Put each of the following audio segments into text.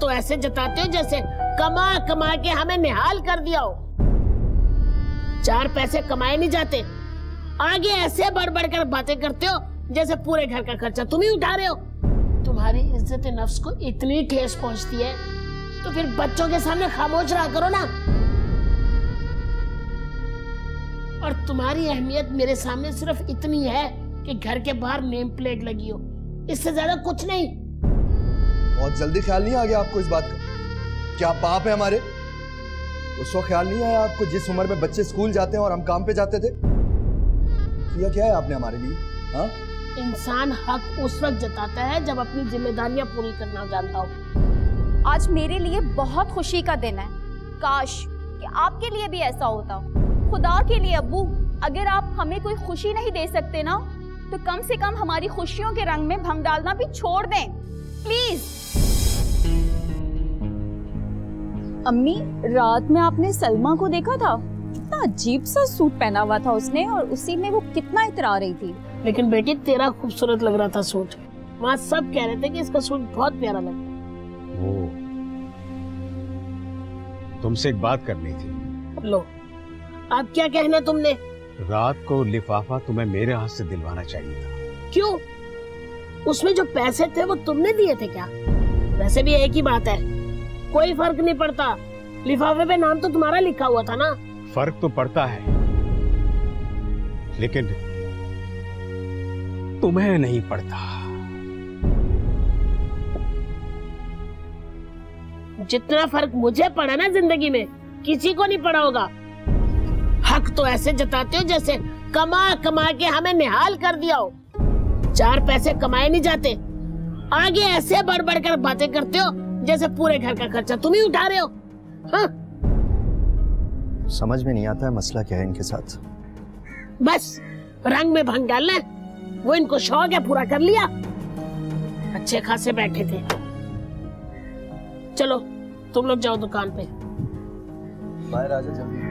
तो ऐसे जताते हो जैसे कमा कमा के हमें निहाल कर दिया हो। 4 पैसे कमाए नहीं जाते, आगे ऐसे बढ़ बढ़ कर बातें करते हो जैसे पूरे घर का खर्चा तुम ही उठा रहे हो। तुम्हारी इज्जत नफ्स को इतनी ठेस पहुंचती है तो फिर बच्चों के सामने खामोश रहा करो ना। और तुम्हारी अहमियत मेरे सामने सिर्फ इतनी है कि घर के बाहर नेम प्लेट लगी हो, इससे ज्यादा कुछ नहीं। बहुत जल्दी ख्याल नहीं आ गया आपको इस बात का? क्या बाप है हमारे? उस वक्त ख्याल नहीं आया आपको जिस उम्र में बच्चे स्कूल जाते हैं और हम काम पे जाते थे? किया क्या है आपने हमारे लिए? हाँ, इंसान हक उस वक्त जताता है जब अपनी जिम्मेदारियां पूरी करना जानता हो। आज मेरे लिए बहुत खुशी का दिन है। काश कि आपके लिए भी ऐसा होता। खुदा के लिए अब्बू, अगर आप हमें कोई खुशी नहीं दे सकते ना, तो कम से कम हमारी खुशियों के रंग में भंग डालना भी छोड़ दें, प्लीज। अम्मी, रात में आपने सलमा को देखा था? कितना अजीब सा सूट पहना हुआ था उसने, और उसी में वो कितना इतरा रही थी। लेकिन बेटी, तेरा खूबसूरत लग रहा था सूट। वहाँ सब कह रहे थे कि इसका सूट बहुत प्यारा लगता है। वो तुमसे एक बात करनी थी। लो, आप क्या कहना तुमने? रात को लिफाफा तुम्हें मेरे हाथ से दिलवाना चाहिए था। क्यों? उसमें जो पैसे थे वो तुमने दिए थे क्या? वैसे भी एक ही बात है, कोई फर्क नहीं पड़ता। लिफाफे पे नाम तो तुम्हारा लिखा हुआ था ना। फर्क तो पड़ता है, लेकिन तुम्हें नहीं पड़ता। जितना फर्क मुझे पड़ा ना जिंदगी में, किसी को नहीं पड़ा होगा। हक तो ऐसे जताते हो जैसे कमा कमा के हमें निहाल कर दिया हो। 4 पैसे कमाए नहीं जाते, आगे ऐसे बढ़ बढ़ कर बातें करते हो जैसे पूरे घर का खर्चा तुम ही उठा रहे हो। हाँ? समझ में नहीं आता है मसला क्या है इनके साथ। बस रंग में भंग डालना है, वो इनको शौक है, पूरा कर लिया। अच्छे खासे बैठे थे। चलो तुम लोग जाओ दुकान पे। बाय राजा, जल्दी।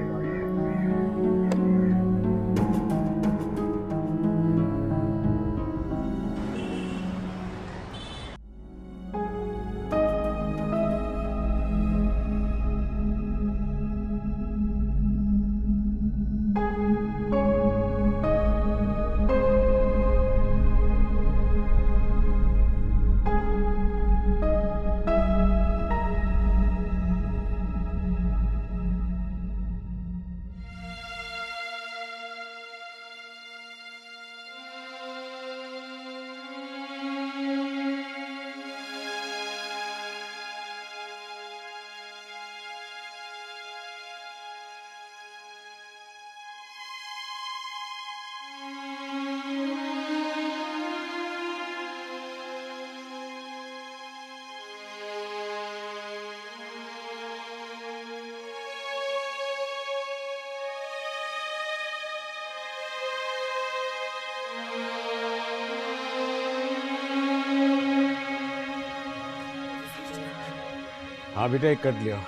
हाँ बेटा, एक कर लिया।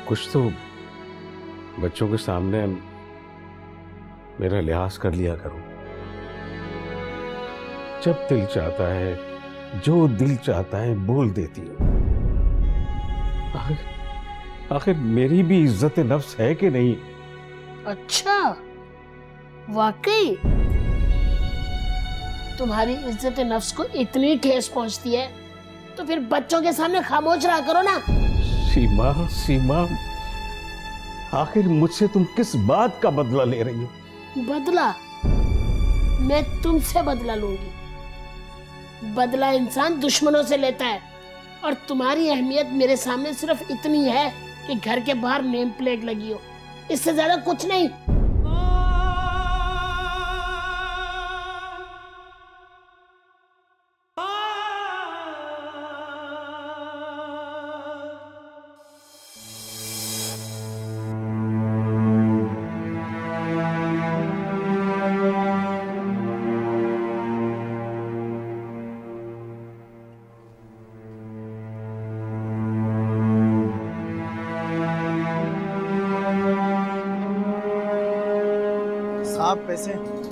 कुछ तो बच्चों के सामने मेरा लिहाज कर लिया करो। जब दिल चाहता है, जो दिल चाहता है बोल देती हूँ। आखिर मेरी भी इज्जत नफ्स है कि नहीं? अच्छा, वाकई तुम्हारी इज्जत नफ्स को इतनी ठेस पहुंचती है तो फिर बच्चों के सामने खामोश रहा करो ना। सीमा, सीमा, आखिर मुझसे तुम किस बात का बदला ले रही हो? बदला? मैं तुमसे बदला लूंगी। बदला इंसान दुश्मनों से लेता है, और तुम्हारी अहमियत मेरे सामने सिर्फ इतनी है कि घर के बाहर नेम प्लेट लगी हो, इससे ज्यादा कुछ नहीं। साहब पैसे नहीं।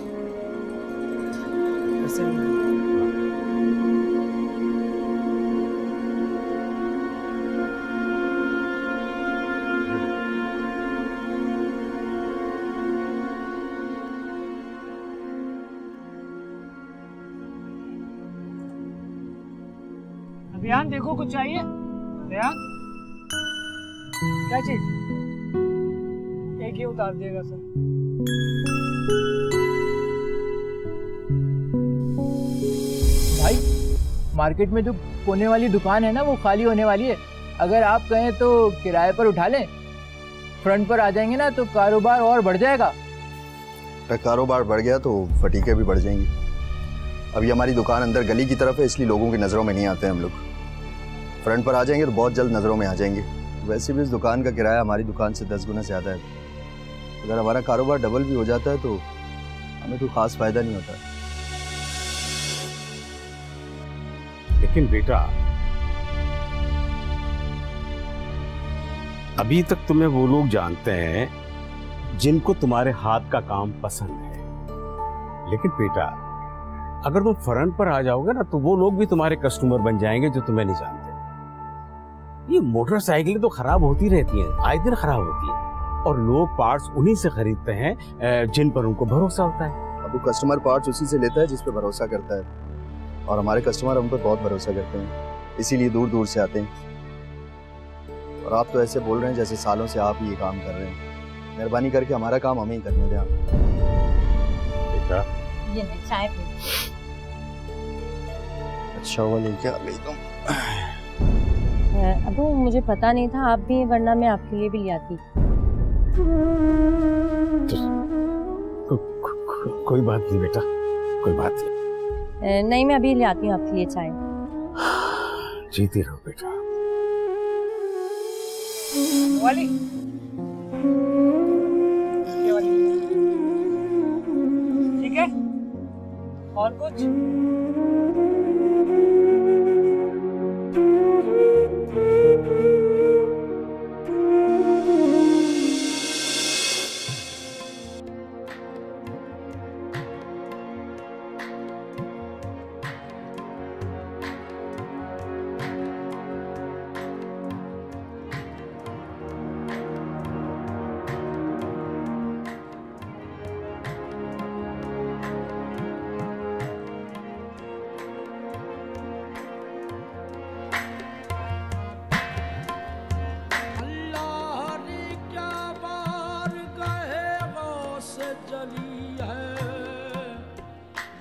अभियान देखो, कुछ चाहिए? अभियान क्या चीज? एक ही उतार दिएगा सर। भाई मार्केट में जो कोने वाली दुकान है ना वो खाली होने वाली है। अगर आप कहें तो किराए पर उठा लें, फ्रंट पर आ जाएंगे ना तो कारोबार और बढ़ जाएगा। कारोबार बढ़ गया तो फटीके भी बढ़ जाएंगी। अभी हमारी दुकान अंदर गली की तरफ है, इसलिए लोगों की नज़रों में नहीं आते हम लोग। फ्रंट पर आ जाएंगे तो बहुत जल्द नज़रों में आ जाएंगे। वैसे भी इस दुकान का किराया हमारी दुकान से 10 गुना ज़्यादा है। अगर हमारा कारोबार डबल भी हो जाता है तो हमें कोई खास फायदा नहीं होता। लेकिन बेटा, अभी तक तुम्हें वो लोग जानते हैं जिनको तुम्हारे हाथ का काम पसंद है। लेकिन बेटा, अगर तुम फ्रंट पर आ जाओगे ना तो वो लोग भी तुम्हारे कस्टमर बन जाएंगे जो तुम्हें नहीं जानते। ये मोटरसाइकिलें तो खराब होती रहती हैं, आए दिन खराब होती हैं, और लोग पार्ट्स उन्हीं से खरीदते हैं जिन पर उनको भरोसा होता है। अब वो कस्टमर पार्ट्स उसी से लेता है जिस पे भरोसा करता है, और हमारे कस्टमर हम पर बहुत भरोसा करते हैं, इसीलिए दूर दूर से आते हैं। और आप तो ऐसे बोल रहे हैं जैसे सालों से आप ये काम कर रहे हैं। मेहरबानी करके हमारा काम हमें ही करने दें आप। बेटा, ये चाय पी। अच्छा हुआ लेके आ गई तुम। अबू मुझे पता नहीं था आप भी, वरना मैं आपके लिए भी ले आती। कोई बात नहीं बेटा, कोई बात नहीं। नहीं, मैं अभी ले आती हूँ आपके लिए चाय। जीती रहो बेटा। वाली ये वाली ठीक है। और कुछ?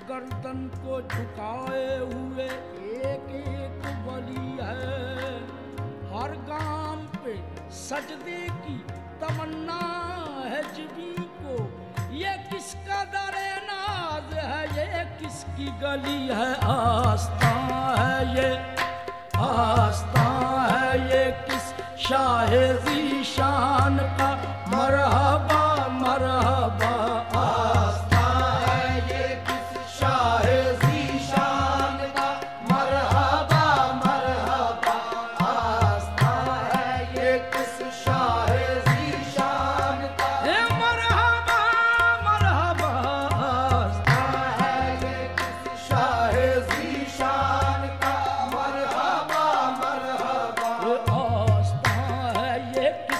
गर्दन को झुकाए हुए एक एक बली है। हर गाम पे सजदे की तमन्ना है जिबी को। ये किसका दरे नाज है, ये किसकी गली है। आस्था है ये, आस्था है ये किस शाहे ज़ीशान का। मरहबा मरहबा। आस्था है ये किस शाहे ज़ीशान का। मरहबा मरहबा। आस्था है ये किस शाहे ज़ीशान का। मरहबा मरहबा। आस्था है ये किस शाहे ज़ीशान का। मरहबा मरहबा। आस्था है ये किस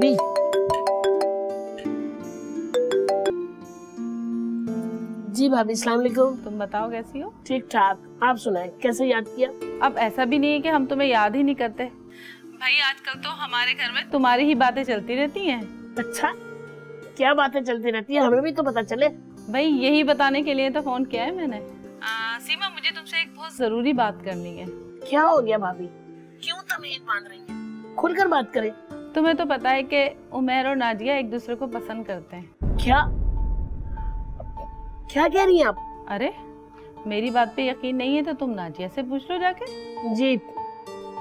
भाभी। जी भाभी, अस्सलाम वालेकुम। तुम बताओ कैसी हो? ठीक ठाक, आप सुनाएं, कैसे याद किया? अब ऐसा भी नहीं है कि हम तुम्हें याद ही नहीं करते भाई, आजकल तो हमारे घर में तुम्हारी ही बातें चलती रहती हैं। अच्छा, क्या बातें चलती रहती है, हमें भी तो पता चले। भाई यही बताने के लिए तो फोन किया है मैंने। सीमा, मुझे तुमसे एक बहुत जरूरी बात करनी है। क्या हो गया भाभी, क्यों तमीज बांध रही हैं? खुलकर बात करें। तुम्हें तो पता है कि उमैर और नाजिया एक दूसरे को पसंद करते हैं। क्या क्या कह रही हैं आप? अरे मेरी बात पे यकीन नहीं है तो तुम नाजिया से पूछ लो जाके। जी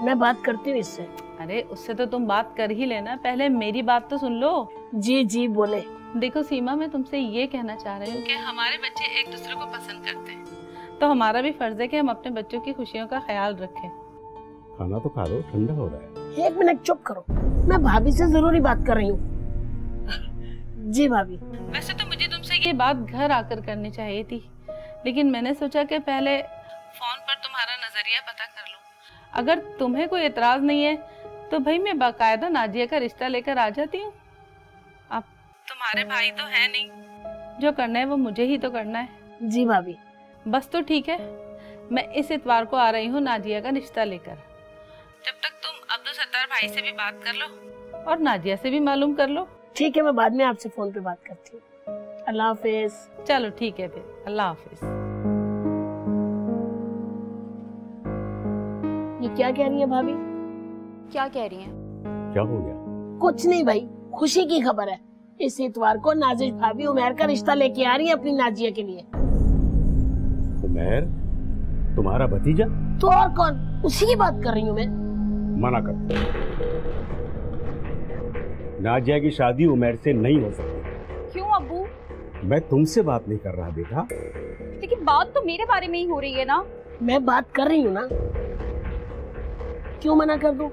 मैं बात करती हूँ इससे। अरे उससे तो तुम बात कर ही लेना, पहले मेरी बात तो सुन लो। जी जी बोले। देखो सीमा, मैं तुमसे ये कहना चाह रही हूँ कि हमारे बच्चे एक दूसरे को पसंद करते हैं, तो हमारा भी फर्ज है कि हम अपने बच्चों की खुशियों का ख्याल रखें। खाना तो खा लो, ठंडा हो रहा है। एक मिनट चुप करो, मैं भाभी से जरूरी बात कर रही हूँ। जी भाभी। वैसे तो मुझे तुमसे ये बात घर आकर करनी चाहिए थी, लेकिन मैंने सोचा कि पहले फोन पर तुम्हारा नजरिया पता कर लूं। अगर तुम्हें कोई एतराज नहीं है तो भाई मैं बाकायदा नाजिया का रिश्ता लेकर आ जाती हूँ। अब तुम्हारे भाई तो है नहीं, जो करना है वो मुझे ही तो करना है। जी भाभी। बस तो ठीक है, मैं इस इतवार को आ रही हूँ नाजिया का रिश्ता लेकर। जब तक तुम अब्दुल सत्तार भाई से भी बात कर लो और नाजिया से भी मालूम कर लो। ठीक है, मैं बाद में आपसे फोन पे बात करती हूँ। अल्लाह हाफिज। चलो ठीक है फिर, अल्लाह हाफिज। ये क्या कह रही है भाभी? क्या कह रही हैं? क्या हो गया? कुछ नहीं भाई, खुशी की खबर है। इस इतवार को नाजिश भाभी उमैर का रिश्ता लेके आ रही है अपनी नाजिया के लिए। उमैर तुम्हारा भतीजा? तो और कौन, उसी की बात कर रही हूँ मैं। मना कर, नाजिया की शादी उमैर से नहीं हो सकती। क्यों अब्बू? मैं तुमसे बात नहीं कर रहा बेटा। लेकिन बात तो मेरे बारे में ही हो रही है ना। मैं बात कर रही हूँ ना, क्यों मना कर दूं?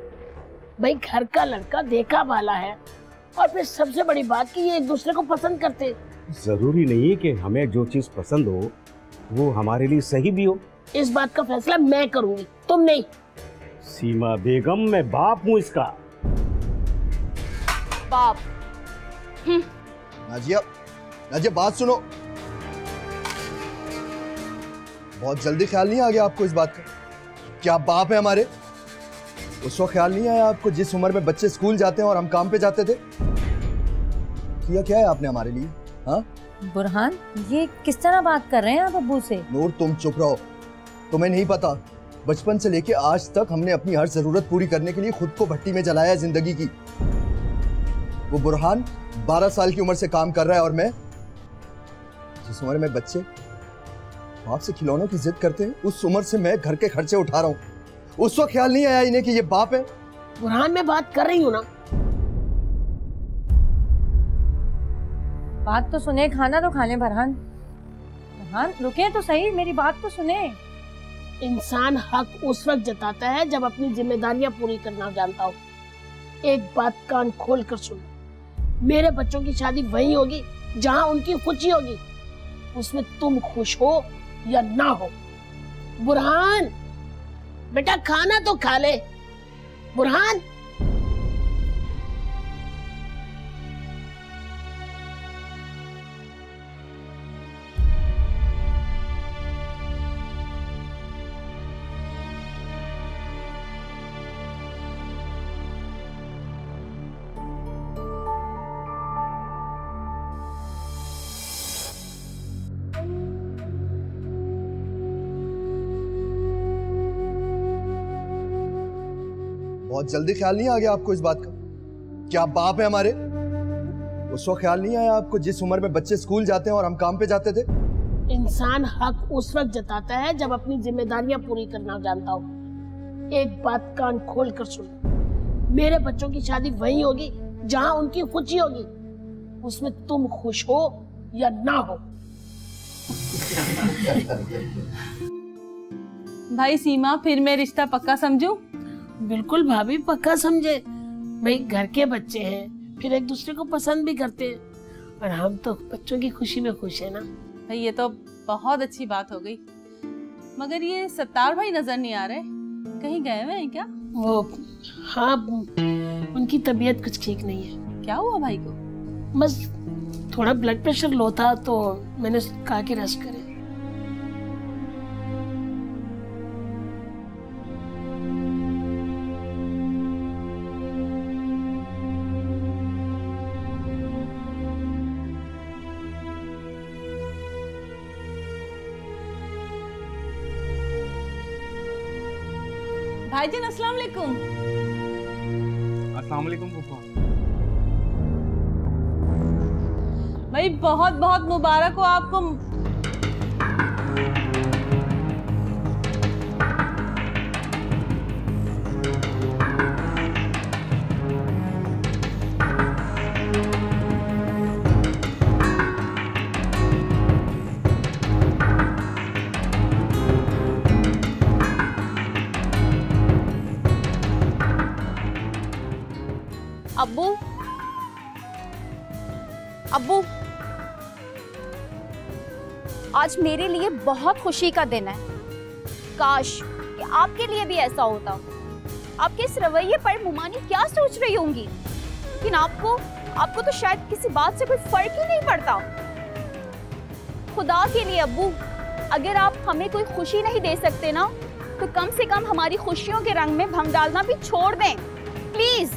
भाई घर का लड़का देखा वाला है, और फिर सबसे बड़ी बात कि ये एक दूसरे को पसंद करते। जरूरी नहीं है कि हमें जो चीज पसंद हो वो हमारे लिए सही भी हो। इस बात का फैसला मैं करूंगी, तुम नहीं। सीमा बेगम, मैं बाप हूँ इसका। बाप? नाजिया, नाजिया बात सुनो। बहुत जल्दी ख्याल नहीं आ गया आपको इस बात का कि आप बाप है हमारे? उस वक्त ख्याल नहीं आया आपको जिस उम्र में बच्चे स्कूल जाते हैं और हम काम पे जाते थे? किया क्या है आपने हमारे लिए? हाँ बुरहान, ये किस तरह बात कर रहे हैं आप अब्बू से? नूर तुम चुप रहो, तुम्हें नहीं पता बचपन से लेके आज तक हमने अपनी हर जरूरत पूरी करने के लिए खुद को भट्टी में जलाया है जिंदगी की। वो बुरहान 12 साल की उम्र से काम कर रहा है और मैं जिस उम्र में बच्चे बाप से खिलौनों की जिद करते हैं उस उम्र से मैं घर के खर्चे उठा रहा हूँ। उस वक्त ख्याल नहीं आया इन्हें कि ये बाप है? बुरहान, मैं बात कर रही हूँ ना। बात तो सुने, खाना तो खाने। बुरहान, बुरहान रुके तो सही, मेरी बात तो सुने। इंसान हक उस वक्त जताता है जब अपनी जिम्मेदारियां पूरी करना जानता हो। एक बात कान खोल कर सुनो, मेरे बच्चों की शादी वही होगी जहां उनकी खुशी होगी, उसमें तुम खुश हो या ना हो। बुरहान बेटा, खाना तो खा ले। बुरहान, बहुत जल्दी ख्याल नहीं आ गया आपको इस बात का कि आप बाप है हमारे? उस वक्त ख्याल नहीं आया आपको जिस उम्र में बच्चे स्कूल जाते हैं और हम काम पे जाते थे? इंसान हक उस वक्त जताता है जब अपनी जिम्मेदारियां पूरी करना जानता हो। एक बात कान खोल कर सुनो, मेरे बच्चों की शादी वही होगी जहां उनकी खुशी होगी, उसमें तुम खुश हो या ना हो। भाई सीमा, फिर मैं रिश्ता पक्का समझूं? बिल्कुल भाभी, पक्का समझे। भाई घर के बच्चे हैं, फिर एक दूसरे को पसंद भी करते हैं, और हम तो बच्चों की खुशी में खुश है ना। भाई ये तो बहुत अच्छी बात हो गई, मगर ये सत्तार भाई नजर नहीं आ रहे, कहीं गए हुए हैं क्या? वो हाँ, उनकी तबीयत कुछ ठीक नहीं है। क्या हुआ भाई को? बस थोड़ा ब्लड प्रेशर लो था तो मैंने कहा कि रेस्ट करें। भाईजान अस्सलाम वालेकुम। अस्सलाम वालेकुम फूफा। भाई बहुत बहुत मुबारक हो आपको। अब्बू, अब्बू, आज मेरे लिए बहुत खुशी का दिन है। काश कि आपके लिए भी ऐसा होता। आपके इस रवैये पर मुमानी क्या सोच रही होंगी, लेकिन आपको तो शायद किसी बात से कोई फर्क ही नहीं पड़ता। खुदा के लिए अब्बू, अगर आप हमें कोई खुशी नहीं दे सकते ना, तो कम से कम हमारी खुशियों के रंग में भंग डालना भी छोड़ दें, प्लीज।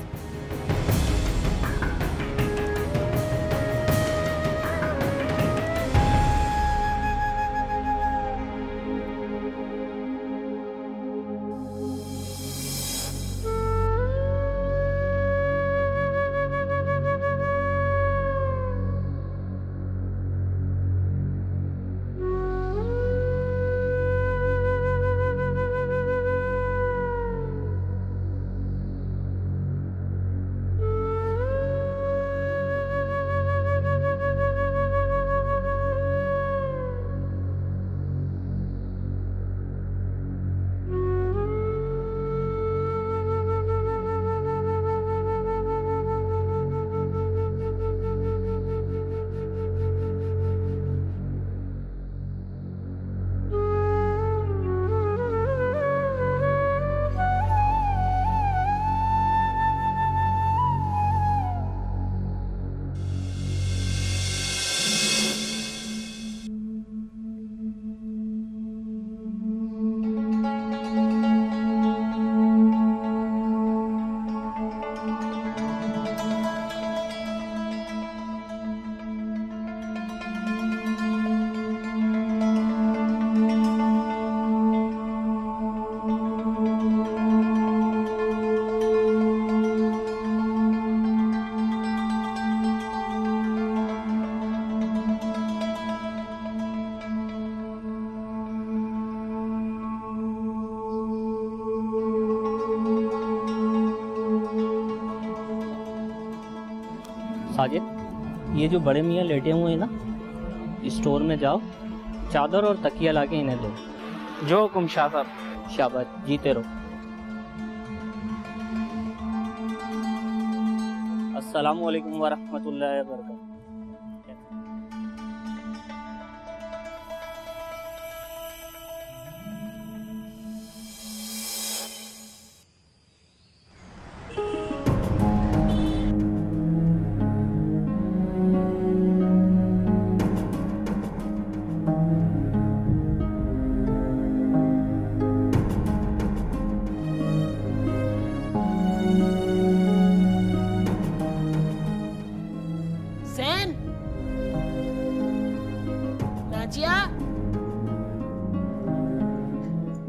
साजिद, ये जो बड़े मियाँ लेटे हुए हैं ना, स्टोर में जाओ, चादर और तकिया लाके इन्हें दो। जो हुकुम शाह साहब। शाबाश, जीते रहो। अस्सलामु अलैकुम वरहमतुल्लाहि वबरकातुहू।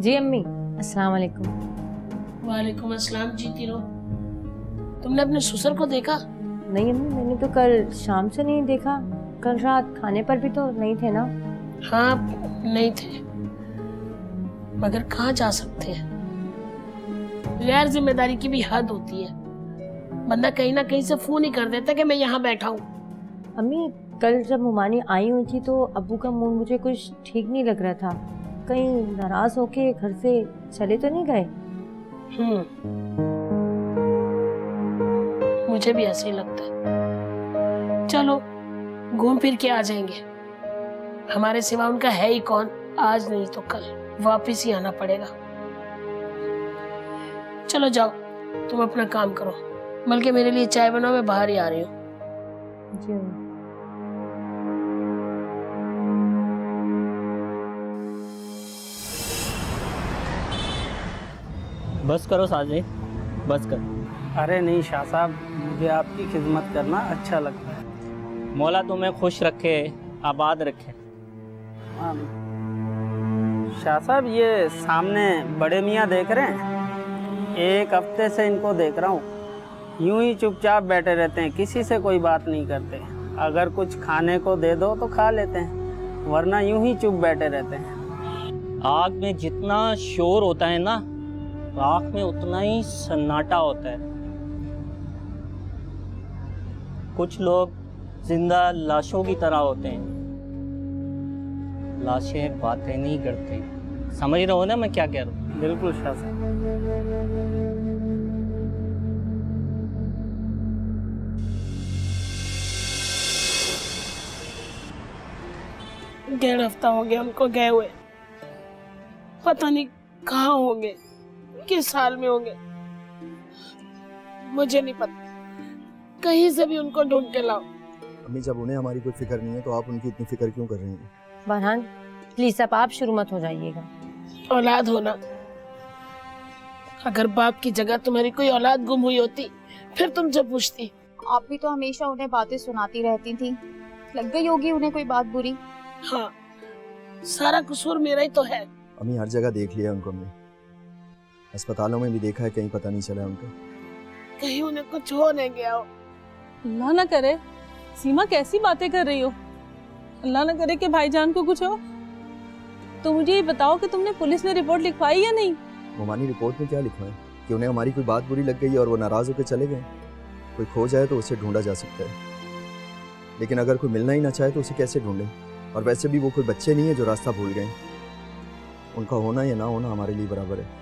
जी अम्मी, अस्सलाम वालेकुम। वालेकुम अस्सलाम। जीती रहो। तुमने अपने ससुर को देखा? नहीं अम्मी, मैंने तो कल शाम से नहीं देखा। कल रात खाने पर भी तो नहीं थे ना। हाँ नहीं थे, मगर कहाँ जा सकते हैं, गैर जिम्मेदारी की भी हद होती है। बंदा कहीं ना कहीं से फोन ही कर देता कि मैं यहाँ बैठा हूँ। अम्मी, कल जब मुमानी आई हुई थी तो अब्बू का मूड मुझे कुछ ठीक नहीं लग रहा था। कहीं नाराज होके घर से चले तो नहीं गए? मुझे भी ऐसे ही लगता है। चलो घूम फिर के आ जाएंगे, हमारे सिवा उनका है ही कौन। आज नहीं तो कल वापस ही आना पड़ेगा। चलो जाओ, तुम अपना काम करो, बल्कि मेरे लिए चाय बनाओ, मैं बाहर ही आ रही हूँ। जी बस करो साजिद, बस कर। अरे नहीं शाह साहब, मुझे आपकी खिदमत करना अच्छा लगता है। मौला तुम्हें खुश रखे, आबाद रखे। शाह साहब, ये सामने बड़े मियाँ देख रहे हैं, एक हफ्ते से इनको देख रहा हूँ, यूं ही चुपचाप बैठे रहते हैं, किसी से कोई बात नहीं करते। अगर कुछ खाने को दे दो तो खा लेते हैं, वरना यूं ही चुप बैठे रहते हैं। आग में जितना शोर होता है ना, राख में उतना ही सन्नाटा होता है। कुछ लोग जिंदा लाशों की तरह होते हैं, लाशें बातें नहीं करते। समझ रहे हो ना मैं क्या कह रहा हूँ? बिल्कुल शाह साहब। डेढ़ हफ्ता हो गया उनको गए हुए, पता नहीं कहाँ होंगे, किस हाल में होंगे, मुझे नहीं पता। कहीं से भी उनको ढूंढ के लाओ। अम्मी, जब उन्हें हमारी कोई फिक्र नहीं है तो आप उनकी इतनी फिक्र क्यों कर रही हैं? फरहान प्लीज अब आप शुरू मत हो जाइएगा। औलाद होना, अगर बाप की जगह तुम्हारी कोई औलाद गुम हुई होती फिर तुम जब पूछती। आप भी तो हमेशा उन्हें बातें सुनाती रहती थी, लग गई होगी उन्हें कोई बात बुरी। हाँ, सारा कसूर मेरा ही तो है। अम्मी, हर जगह देख लिया उनको, हमने अस्पतालों में भी देखा है, कहीं पता नहीं चला उनका। कहीं उन्हें कुछ हो नहीं गया हो। अल्लाह ना करे। सीमा, कैसी बातें कर रही हो? अल्लाह ना करे कि भाईजान को कुछ हो। तो मुझे ये बताओ कि तुमने पुलिस में रिपोर्ट लिखवाई या नहीं? मोमानी, रिपोर्ट में क्या लिखा है कि उन्हें हमारी कोई बात बुरी लग गई और वो नाराज होकर चले गए। कोई खो जाए तो उसे ढूंढा जा सकता है, लेकिन अगर कोई मिलना ही ना चाहे तो उसे कैसे ढूंढे? और वैसे भी वो कोई बच्चे नहीं है जो रास्ता भूल गए। उनका होना या ना होना हमारे लिए बराबर है।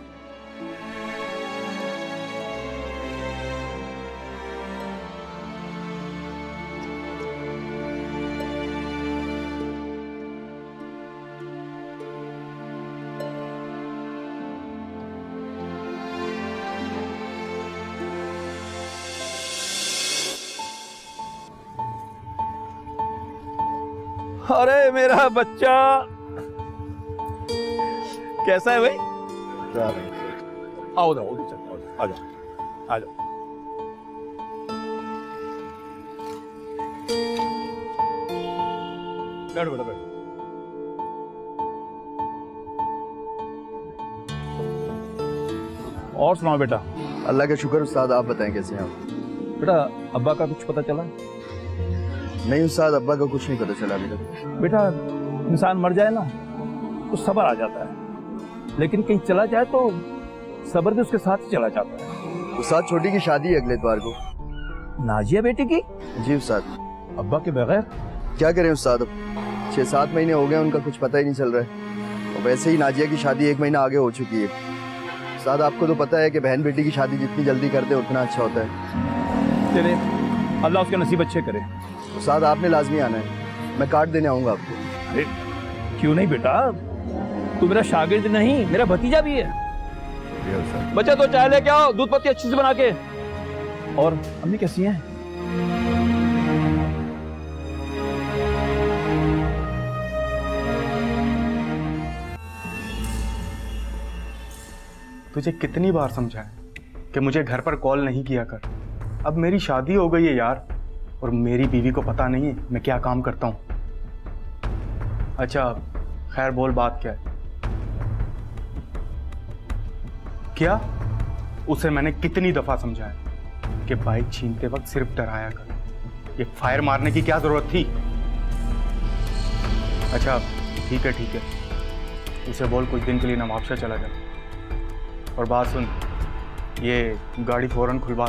अरे मेरा बच्चा कैसा है भाई? आओ जाओ, आ जाओ, आ जाओ। बैठो बेटा, बैठो। और सुनाओ बेटा। अल्लाह का शुक्र उस्ताद, आप बताएं कैसे हैं आप? बेटा, अब्बा का कुछ पता चला? नहीं उस्ताद, अब्बा का कुछ नहीं पता चला अभी तक। बेटा, इंसान मर जाए ना तो सब्र आ जाता है, लेकिन कहीं चला जाए तो सब्र भी उसके साथ ही चला जाता है। उस्ताद, छोटी की शादी है अगले इतवार को। नाजिया बेटी की? जी उस्ताद। अब्बा के बगैर? क्या करें उस्ताद, 6-7 महीने हो गए, उनका कुछ पता ही नहीं चल रहा है। और वैसे ही नाजिया की शादी 1 महीना आगे हो चुकी है। उस्ताद, आपको तो पता है कि बहन बेटी की शादी जितनी जल्दी करते उतना अच्छा होता है। चले, अल्लाह उसके नसीब अच्छे करे। उस्ताद, आपने लाजमी आना है, मैं कार्ड देने आऊँगा आपको। अरे क्यों नहीं बेटा, तू मेरा शागिर्द नहीं, मेरा भतीजा भी है। बच्चा तो चाय लेके आओ, दूध पत्ती अच्छी से बना के। और अम्मी कैसी हैं? तुझे कितनी बार समझाया कि मुझे घर पर कॉल नहीं किया कर। अब मेरी शादी हो गई है यार, और मेरी बीवी को पता नहीं है मैं क्या काम करता हूँ। अच्छा खैर, बोल बात क्या है? क्या? उसे मैंने कितनी दफा समझाया कि बाइक छीनते वक्त सिर्फ डराया कर, ये फायर मारने की क्या जरूरत थी? अच्छा ठीक है ठीक है, उसे बोल कुछ दिन के लिए नवाबशाह चला जा। और बात सुन, ये गाड़ी फौरन खुलवा।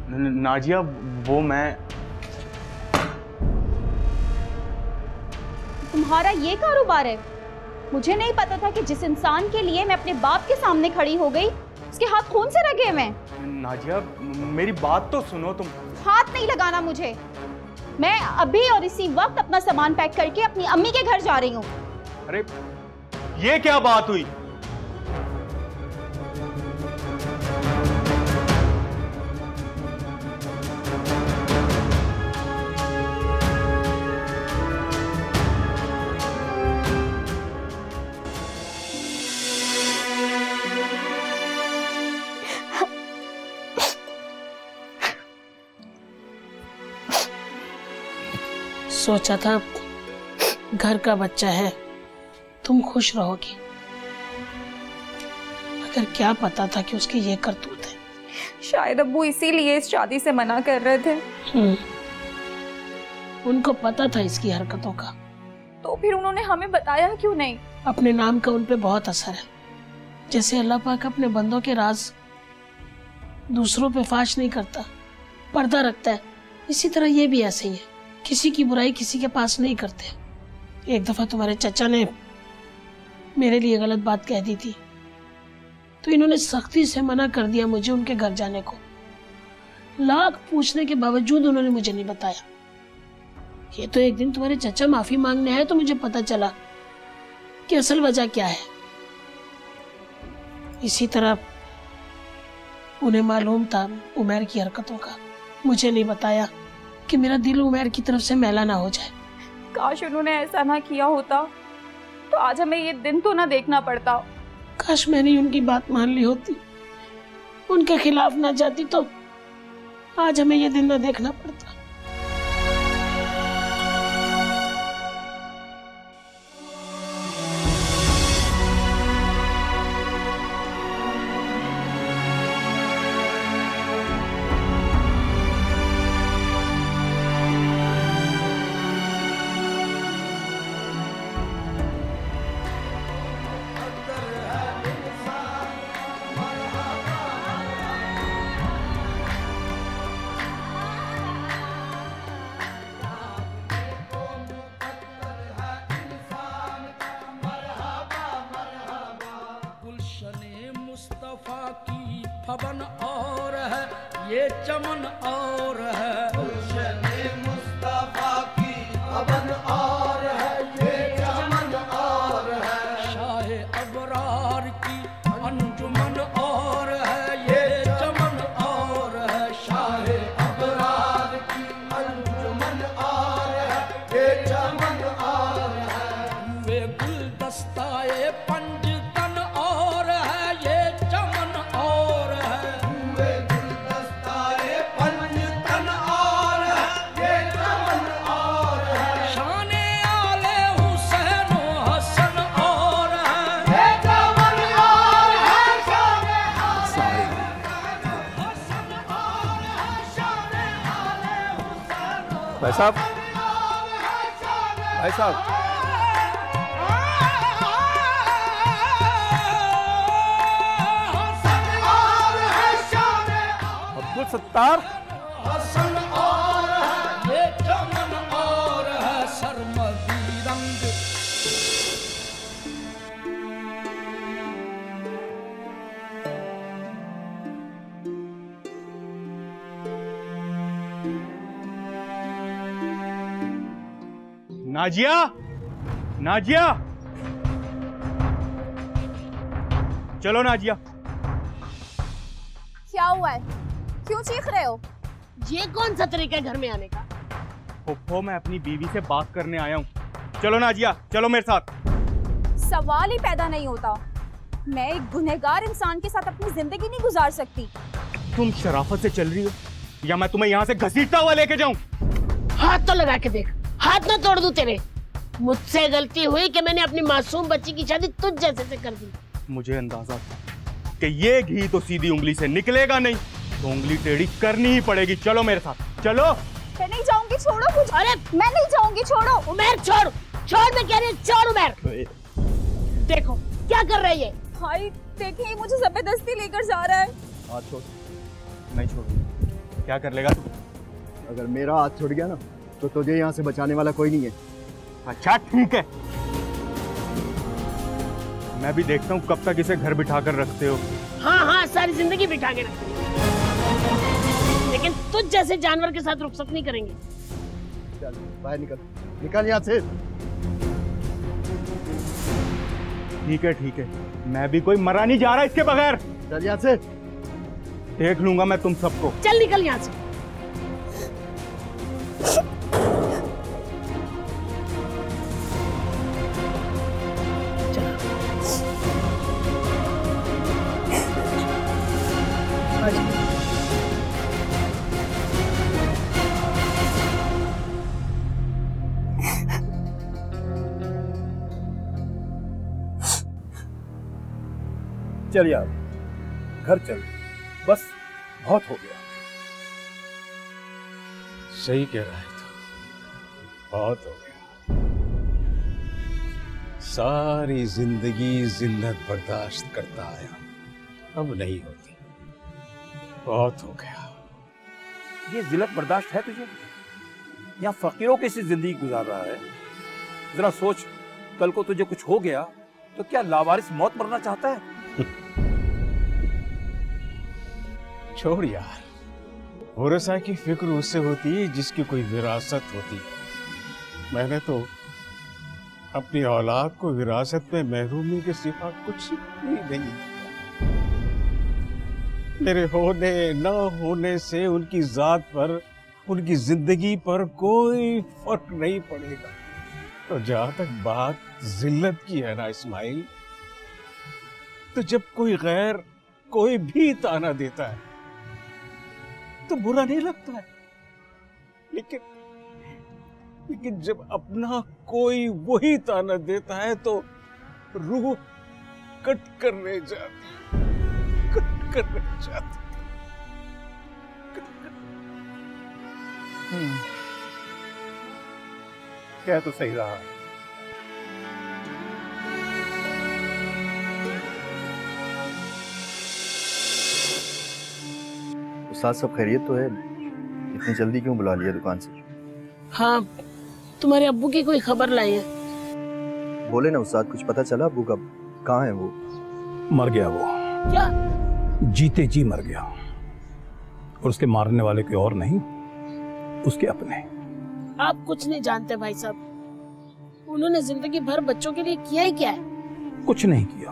नाजिया, वो मैं। तुम्हारा ये कारोबार है? मुझे नहीं पता था कि जिस इंसान के लिए मैं अपने बाप के सामने खड़ी हो गई, उसके हाथ खून से रगे मैं। नाजिया, मेरी बात तो सुनो तुम। हाथ नहीं लगाना मुझे। मैं अभी और इसी वक्त अपना सामान पैक करके अपनी अम्मी के घर जा रही हूँ। अरे ये क्या बात हुई? सोचा था घर का बच्चा है, तुम खुश रहोगी, मगर क्या पता था कि उसकी ये करतूत है। शायद अब्बू इसीलिए इस शादी से मना कर रहे थे। उनको पता था इसकी हरकतों का, तो फिर उन्होंने हमें बताया क्यों नहीं? अपने नाम का उन पे बहुत असर है। जैसे अल्लाह पाक अपने बंदों के राज दूसरों पे फाश नहीं करता, पर्दा रखता है, इसी तरह ये भी ऐसे ही है। किसी की बुराई किसी के पास नहीं करते। एक दफा तुम्हारे चचा ने मेरे लिए गलत बात कह दी थी, तो इन्होंने सख्ती से मना कर दिया मुझे उनके घर जाने को। लाख पूछने के बावजूद उन्होंने मुझे नहीं बताया। ये तो एक दिन तुम्हारे चचा माफी मांगने आए तो मुझे पता चला कि असल वजह क्या है। इसी तरह उन्हें मालूम था उमैर की हरकतों का, मुझे नहीं बताया कि मेरा दिल उमैर की तरफ से मैला ना हो जाए। काश उन्होंने ऐसा ना किया होता तो आज हमें ये दिन तो ना देखना पड़ता। काश मैंने उनकी बात मान ली होती, उनके खिलाफ ना जाती, तो आज हमें ये दिन ना देखना पड़ता। फबन और है ये चमन और है, गुलशने मुस्तफा की फबन और है ये चमन और है, शाहे अबरार की अंजुमन और है ये चमन और है, शाहे अबरार की अंजुमन और है ये चमन और है, वे गुलदस्ताए पंजतन और है ये चमन और भाई साहब, भाई साहब, अब्दुल सत्तार, हसन और है ये चमन और है सरमदी रंग। नाजिया, नाजिया, चलो नाजिया। क्या हुआ है? क्यों चीख रहे हो? ये कौन सा तरीका है घर में आने का? फुफ्फो, मैं अपनी बीवी से बात करने आया हूँ। चलो नाजिया, चलो मेरे साथ। सवाल ही पैदा नहीं होता। मैं एक गुनहगार इंसान के साथ अपनी जिंदगी नहीं गुजार सकती। तुम शराफत से चल रही हो या मैं तुम्हें यहाँ से घसीटता हुआ लेके जाऊँ? हाथ तो लगा के देख, हाथ ना तोड़ दूं तेरे। मुझसे गलती हुई कि मैंने अपनी मासूम बच्ची की शादी तुझ जैसे से कर दी। मुझे अंदाजा था कि ये घी तो सीधी उंगली से निकलेगा नहीं, तो उंगली टेढ़ी करनी ही पड़ेगी। चलो मेरे साथ, चलो। मैं नहीं जाऊंगी, छोड़ो मुझे। अरे मैं नहीं जाऊंगी, छोड़ो। उमैर छोड़, छोड़, मैं कह रही हूँ छोड़ उमैर। देखो क्या कर रही है। भाई देखिए, मुझे जबरदस्ती लेकर जा रहा है। हाथ छोड़। नहीं छोड़ूंगा। क्या कर लेगा तू? अगर मेरा हाथ छूट गया ना तो तुझे यहाँ से बचाने वाला कोई नहीं है। अच्छा ठीक है, मैं भी देखता हूँ कब तक इसे घर बिठा कर रखते हो। हाँ हाँ, सारी जिंदगी बिठा के रखते, लेकिन तुझ जैसे जानवर के साथ रुखसत नहीं करेंगे। चल बाहर निकल, निकल यहाँ से। ठीक है, मैं भी कोई मरा नहीं जा रहा इसके बगैर। चल यहाँ से। देख लूंगा मैं तुम सबको। चल निकल यहाँ से। चल यार घर चल, बस बहुत हो गया। सही कह रहा है तू, बहुत हो गया। सारी जिंदगी जिल्लत बर्दाश्त करता आया, अब नहीं होती, बहुत हो गया। ये जिल्लत बर्दाश्त है तुझे? यहाँ फकीरों की सी जिंदगी गुजार रहा है। जरा सोच, कल को तुझे कुछ हो गया तो क्या लावारिस मौत मरना चाहता है? छोड़ यार, वरसा की फिक्र उससे होती है जिसकी कोई विरासत होती है। मैंने तो अपनी औलाद को विरासत में महरूमी के सिवा कुछ भी नहीं दिया। मेरे होने न होने से उनकी जात पर, उनकी जिंदगी पर कोई फर्क नहीं पड़ेगा। तो जहां तक बात जिल्लत की है ना इस्माइल, तो जब कोई गैर कोई भी ताना देता है तो बुरा नहीं लगता है, लेकिन जब अपना कोई वही ताना देता है तो रूह कट कर रह जाती, कट कर रह जाती। क्या तो सही रहा। उस्ताद सब खैरियत तो है? इतनी जल्दी क्यों बुला लिया दुकान से? हाँ, तुम्हारे अब्बू की कोई खबर लाई है? बोले ना उस्ताद, कुछ पता चला अब्बू का? कहाँ है वो? मर गया वो। क्या? जीते जी मर गया, और उसके मारने वाले कोई और नहीं, उसके अपने। आप कुछ नहीं जानते भाई साहब, उन्होंने जिंदगी भर बच्चों के लिए किया ही क्या है? कुछ नहीं किया,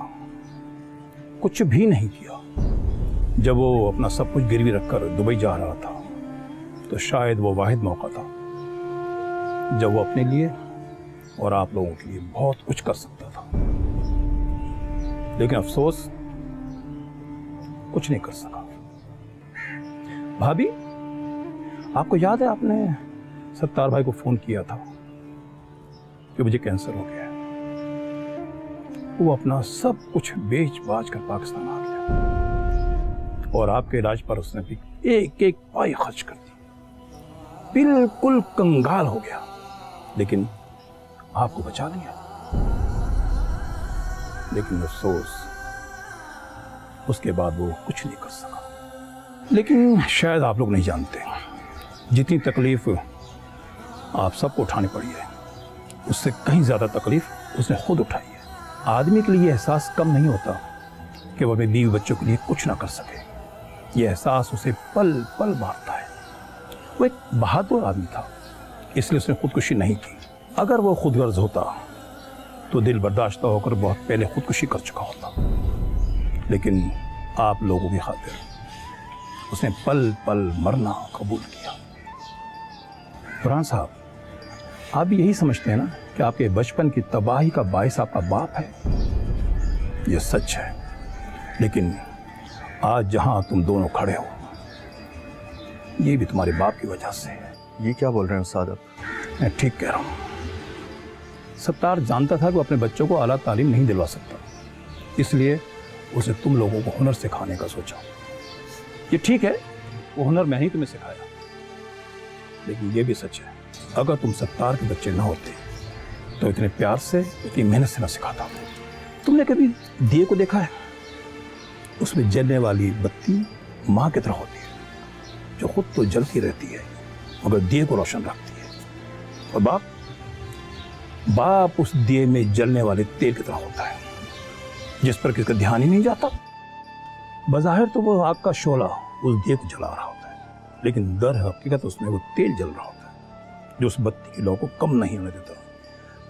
कुछ भी नहीं किया। जब वो अपना सब कुछ गिरवी रखकर दुबई जा रहा था तो शायद वो वाहिद मौका था जब वो अपने लिए और आप लोगों के लिए बहुत कुछ कर सकता था। लेकिन अफसोस कुछ नहीं कर सका। भाभी, आपको याद है आपने सत्तार भाई को फोन किया था कि मुझे कैंसर हो गया है? वो अपना सब कुछ बेच बाच कर पाकिस्तान आ गया और आपके इलाज पर उसने भी एक एक पाई खर्च कर दी, बिल्कुल कंगाल हो गया, लेकिन आपको बचा लिया। लेकिन अफसोस उसके बाद वो कुछ नहीं कर सका। लेकिन शायद आप लोग नहीं जानते, जितनी तकलीफ आप सबको उठानी पड़ी है उससे कहीं ज्यादा तकलीफ उसने खुद उठाई है। आदमी के लिए एहसास कम नहीं होता कि वो अपने बीवी बच्चों के लिए कुछ ना कर सके। ये एहसास उसे पल पल मारता है। वो एक बहादुर आदमी था, इसलिए उसने खुदकुशी नहीं की। अगर वो खुदगर्ज होता तो दिल बर्दाश्त होकर बहुत पहले खुदकुशी कर चुका होता। लेकिन आप लोगों की खातिर उसने पल पल मरना कबूल किया। फरहान साहब, आप भी यही समझते हैं ना कि आपके बचपन की तबाही का बायस आपका बाप है? ये सच है, लेकिन आज जहां तुम दोनों खड़े हो ये भी तुम्हारे बाप की वजह से है। ये क्या बोल रहे हैं उस्ताद आप? मैं ठीक कह रहा हूं। सत्तार जानता था कि वो अपने बच्चों को आला तालीम नहीं दिलवा सकता, इसलिए उसे तुम लोगों को हुनर सिखाने का सोचा। ये ठीक है, वो हुनर मैंने ही तुम्हें सिखाया, लेकिन ये भी सच है, अगर तुम सत्तार के बच्चे ना होते तो इतने प्यार से, इतनी मेहनत से ना सिखाता। तुमने कभी दिए को देखा है? उसमें जलने वाली बत्ती माँ की तरह होती है, जो खुद तो जलती रहती है मगर दिए को रोशन रखती है। और बाप उस दिए में जलने वाले तेल की तरह होता है, जिस पर किसका ध्यान ही नहीं जाता। बज़ाहिर तो वो आग का शोला उस दिए को जला रहा होता है, लेकिन दर हकीकत उसमें वो तेल जल रहा होता है, जो उस बत्ती की लौ को कम नहीं होने देता,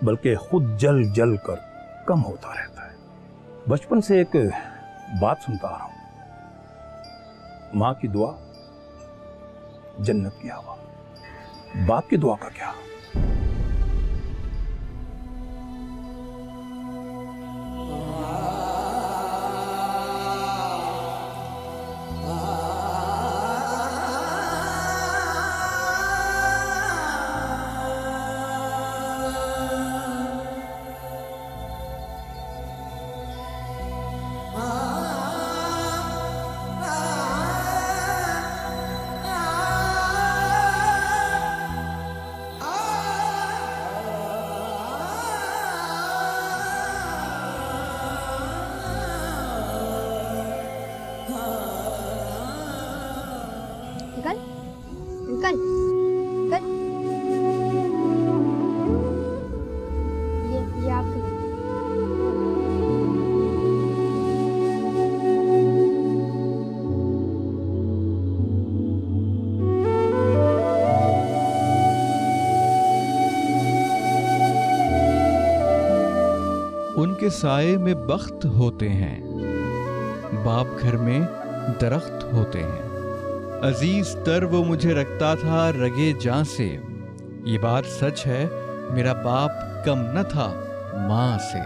बल्कि खुद जल जल कर कम होता रहता है। बचपन से एक बात सुनता आ रहा हूं, माँ की दुआ जन्नत की हवा, बाप की दुआ का क्या? ah के साए में बख्त होते हैं, बाप घर में दरख्त होते हैं। अजीज तर वो मुझे रखता था रगे जान से, ये बात सच है मेरा बाप कम न था माँ से।